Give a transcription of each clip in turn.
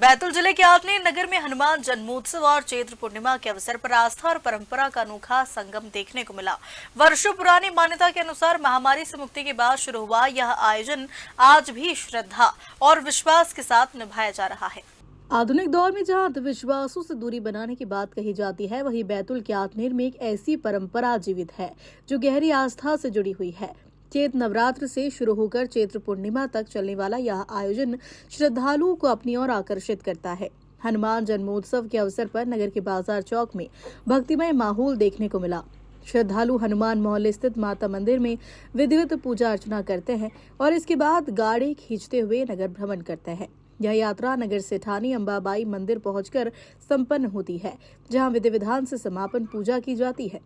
बैतूल जिले के आजनेर नगर में हनुमान जन्मोत्सव और चैत्र पूर्णिमा के अवसर पर आस्था और परंपरा का अनोखा संगम देखने को मिला। वर्षों पुरानी मान्यता के अनुसार महामारी से मुक्ति के बाद शुरू हुआ यह आयोजन आज भी श्रद्धा और विश्वास के साथ निभाया जा रहा है। आधुनिक दौर में जहां अंधविश्वासों से दूरी बनाने की बात कही जाती है, वहीं बैतूल के आजनेर में एक ऐसी परंपरा जीवित है जो गहरी आस्था से जुड़ी हुई है। चैत नवरात्र से शुरू होकर चैत्र पूर्णिमा तक चलने वाला यह आयोजन श्रद्धालुओं को अपनी ओर आकर्षित करता है। हनुमान जन्मोत्सव के अवसर पर नगर के बाजार चौक में भक्तिमय माहौल देखने को मिला। श्रद्धालु हनुमान महल स्थित माता मंदिर में विधिवत पूजा अर्चना करते हैं और इसके बाद गाड़ी खींचते हुए नगर भ्रमण करते हैं। यह यात्रा नगर सेठानी अंबाबाई मंदिर पहुंचकर संपन्न होती है, जहां विधि विधान से समापन पूजा की जाती है।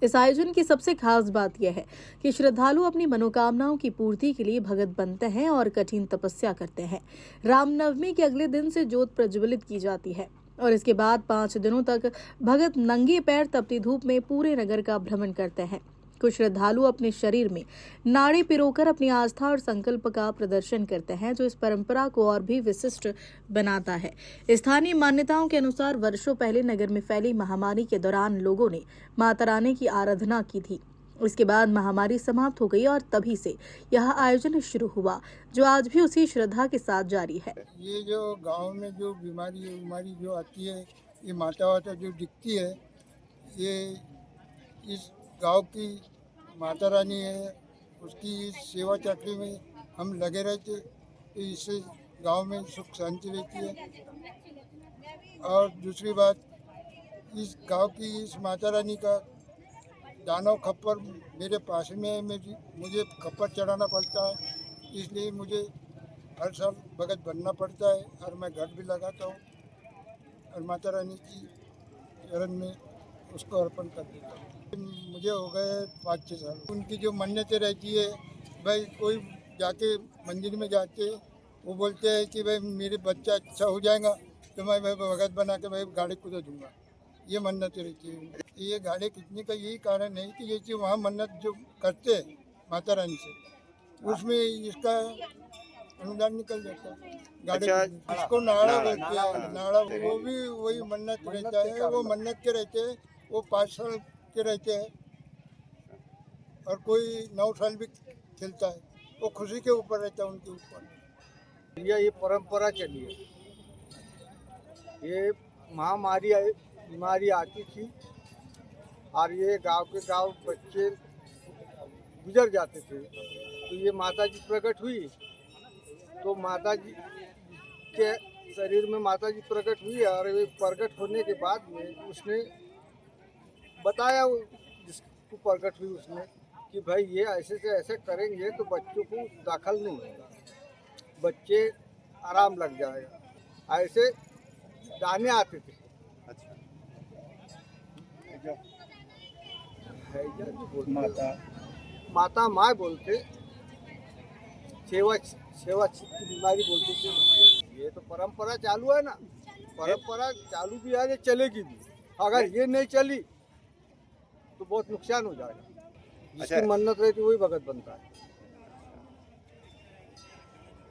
इस आयोजन की सबसे खास बात यह है कि श्रद्धालु अपनी मनोकामनाओं की पूर्ति के लिए भगत बनते हैं और कठिन तपस्या करते हैं। रामनवमी के अगले दिन से ज्योत प्रज्वलित की जाती है और इसके बाद 5 दिनों तक भगत नंगे पैर तपती धूप में पूरे नगर का भ्रमण करते हैं। कुछ श्रद्धालु अपने शरीर में नाड़ी पिरोकर अपनी आस्था और संकल्प का प्रदर्शन करते हैं, जो इस परंपरा को और भी विशिष्ट बनाता है। स्थानीय मान्यताओं के अनुसार वर्षों पहले नगर में फैली महामारी के दौरान लोगों ने माता रानी की आराधना की थी। इसके बाद महामारी समाप्त हो गई और तभी से यह आयोजन शुरू हुआ, जो आज भी उसी श्रद्धा के साथ जारी है। ये जो गांव में जो बीमारी जो आती है, ये माता वाता जो दिखती है, ये इस गांव की माता रानी है। उसकी इस सेवा चाकरी में हम लगे रहते, तो इससे गांव में सुख शांति रहती है। और दूसरी बात, इस गांव की इस माता रानी का दानव खप्पर मेरे पास में है। मुझे खप्पर चढ़ाना पड़ता है, इसलिए मुझे हर साल भगत बनना पड़ता है और मैं घट भी लगाता हूँ और माता रानी की चरण में उसको अर्पण कर देता हूँ। मुझे हो गए 5-6 साल। उनकी जो मन्नतें रहती है, भाई कोई जाके मंदिर में जाते, वो बोलते हैं कि भाई मेरे बच्चा अच्छा हो जाएगा तो मैं भगत बना के भाई गाड़ी कूदा दूंगा। ये मन्नतें रहती है। ये गाड़ी कितने का यही कारण है कि ये जो वहाँ मन्नत जो करते हैं माता रानी से, उसमें इसका अनुदान निकल जाता है। गाड़ी इसको नाड़ा बोलते हैं, नाड़ा वो भी वही मन्नत रहता है। वो मन्नत के रहते हैं, वो 5 साल के रहते हैं और कोई 9 साल भी खेलता है। वो खुशी के ऊपर रहता है, उनके ऊपर। ये परंपरा चली है। ये महामारी बीमारी आती थी और ये गांव के गांव बच्चे गुजर जाते थे, तो ये माता जी प्रकट हुई। तो माता जी के शरीर में माता जी प्रकट हुई और ये प्रकट होने के बाद में उसने बताया, जिसको प्रकट हुई उसने, कि भाई ये ऐसे से ऐसे करेंगे तो बच्चों को दाखिल नहीं होगा, बच्चे आराम लग जाएगा। ऐसे दाने आते थे। अच्छा, माता माँ बोलते, सेवा की बीमारी बोलते थे। ये तो परंपरा चालू है ना, परंपरा चालू भी है, ये चलेगी भी। अगर ये नहीं चली तो बहुत नुकसान हो जाएगा। जिसकी मन्नत रहती वही भगत बनता है।